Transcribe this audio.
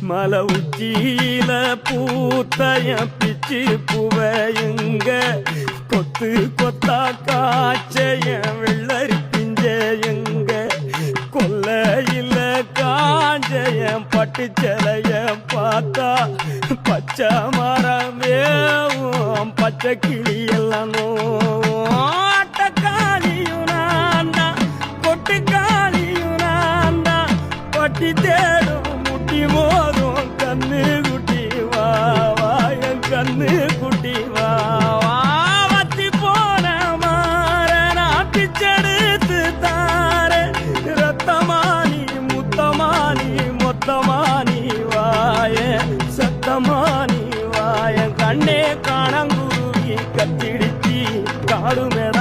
மலை உச்சியில பூத்தைய பிச்சு புவையுங்க கொத்து கொத்தா காய்ச்சைய வெள்ளரி பிஞ்சையுங்க கொல்லையில காஞ்சைய பட்டு சிலைய பார்த்தா பச்சை மரமேவும் பச்சை கிளி எல்லாம் ஆட்டக்காளியும் நான்தா கொட்டுக்காளியும் நான்தா பட்டி தேடும் முட்டி மோதும் கண்ணு குட்டி வா வா என் கண்ணு குட்டி வா வா வத்தி போன மாற நான் பிச்செடுத்து தார ரத்தமானி முத்தமானி மொத்தமானி வாய சத்தமானி வாய கண்ணே காணங்குருவி கத்திடுச்சி காடு மேட